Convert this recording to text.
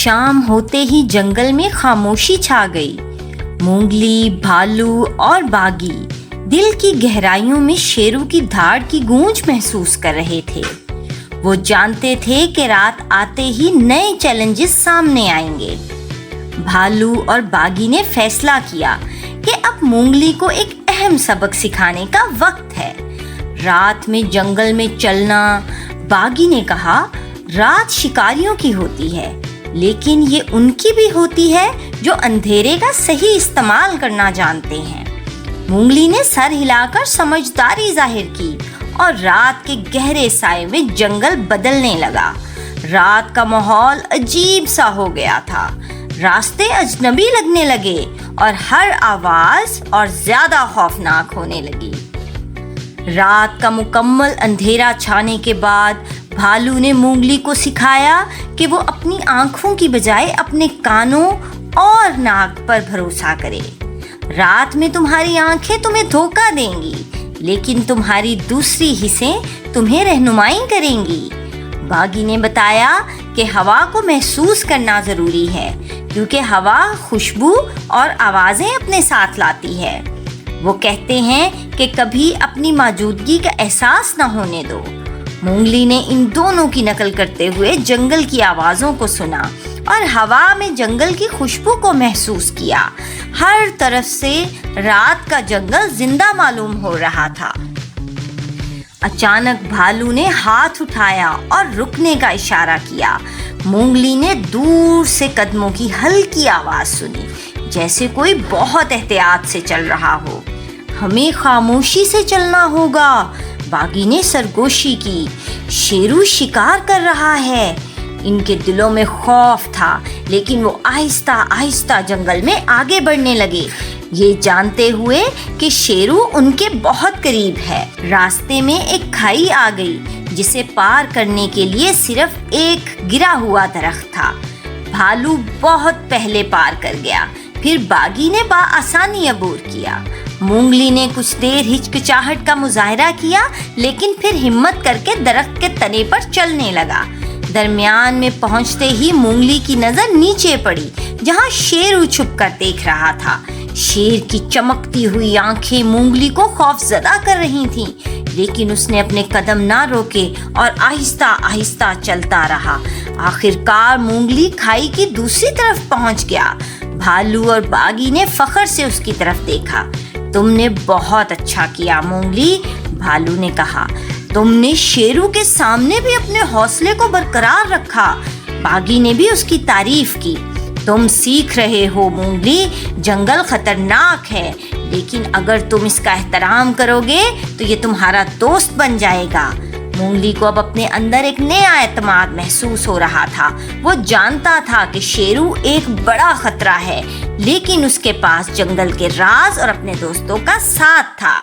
شام ہوتے ہی جنگل میں خاموشی چھا گئی۔ مونگلی، بھالو اور باغی دل کی گہرائیوں میں شیرو کی دھاڑ کی گونج محسوس کر رہے تھے۔ وہ جانتے تھے کہ رات آتے ہی نئے چیلنجز سامنے آئیں گے۔ بھالو اور باغی نے فیصلہ کیا کہ اب مونگلی کو ایک اہم سبق سکھانے کا وقت ہے۔ رات میں جنگل میں چلنا، باغی نے کہا، رات شکاریوں کی ہوتی ہے، لیکن یہ ان کی بھی ہوتی ہے جو اندھیرے کا صحیح استعمال کرنا جانتے ہیں۔ مونگلی نے سر ہلا کر سمجھداری ظاہر کی اور رات کے گہرے سائے میں جنگل بدلنے لگا۔ رات کا ماحول عجیب سا ہو گیا تھا، راستے اجنبی لگنے لگے اور ہر آواز اور زیادہ خوفناک ہونے لگی۔ رات کا مکمل اندھیرا چھانے کے بعد بھالو نے مونگلی کو سکھایا کہ وہ اپنی آنکھوں کی بجائے اپنے کانوں اور ناک پر بھروسہ کرے۔ رات میں تمہاری آنکھیں تمہیں دھوکہ دیں گی، لیکن تمہاری دوسری حصیں تمہیں رہنمائی کریں گی۔ باغی نے بتایا کہ ہوا کو محسوس کرنا ضروری ہے، کیونکہ ہوا خوشبو اور آوازیں اپنے ساتھ لاتی ہے۔ وہ کہتے ہیں کہ کبھی اپنی موجودگی کا احساس نہ ہونے دو۔ مونگلی نے ان دونوں کی نقل کرتے ہوئے جنگل کی آوازوں کو سنا اور ہوا میں جنگل کی خوشبو کو محسوس کیا۔ ہر طرف سے رات کا جنگل زندہ معلوم ہو رہا تھا۔ اچانک بھالو نے ہاتھ اٹھایا اور رکنے کا اشارہ کیا۔ مونگلی نے دور سے قدموں کی ہلکی آواز سنی، جیسے کوئی بہت احتیاط سے چل رہا ہو۔ ہمیں خاموشی سے چلنا ہوگا، باغی نے سرگوشی کی۔ شیرو شکار کر رہا ہے۔ ان کے دلوں میں خوف تھا، لیکن وہ آہستہ آہستہ جنگل میں آگے بڑھنے لگے، یہ جانتے ہوئے کہ شیرو ان کے بہت قریب ہے۔ راستے میں ایک کھائی آ گئی، جسے پار کرنے کے لیے صرف ایک گرا ہوا درخت تھا۔ بھالو بہت پہلے پار کر گیا، پھر باغی نے بآسانی عبور کیا۔ مونگلی نے کچھ دیر ہچکچاہٹ کا مظاہرہ کیا، لیکن پھر ہمت کر کے درخت کے تنے پر چلنے لگا۔ درمیان میں پہنچتے ہی مونگلی کی نظر نیچے پڑی، جہاں شیرو چھپ کر دیکھ رہا تھا۔ شیر کی چمکتی ہوئی آنکھیں مونگلی کو خوف زدہ کر رہی تھیں، لیکن اس نے اپنے قدم نہ روکے اور آہستہ آہستہ چلتا رہا۔ آخرکار مونگلی کھائی کی دوسری طرف پہنچ گیا۔ بھالو اور باغی نے فخر سے اس کی طرف دیکھا۔ تم نے بہت اچھا کیا مونگلی، بھالو نے کہا۔ تم نے شیرو کے سامنے بھی اپنے حوصلے کو برقرار رکھا۔ باغی نے بھی اس کی تعریف کی۔ تم سیکھ رہے ہو مونگلی، جنگل خطرناک ہے، لیکن اگر تم اس کا احترام کرو گے تو یہ تمہارا دوست بن جائے گا۔ مونگلی کو اب اپنے اندر ایک نیا اعتماد محسوس ہو رہا تھا۔ وہ جانتا تھا کہ شیرو ایک بڑا خطرہ ہے، لیکن اس کے پاس جنگل کے راز اور اپنے دوستوں کا ساتھ تھا۔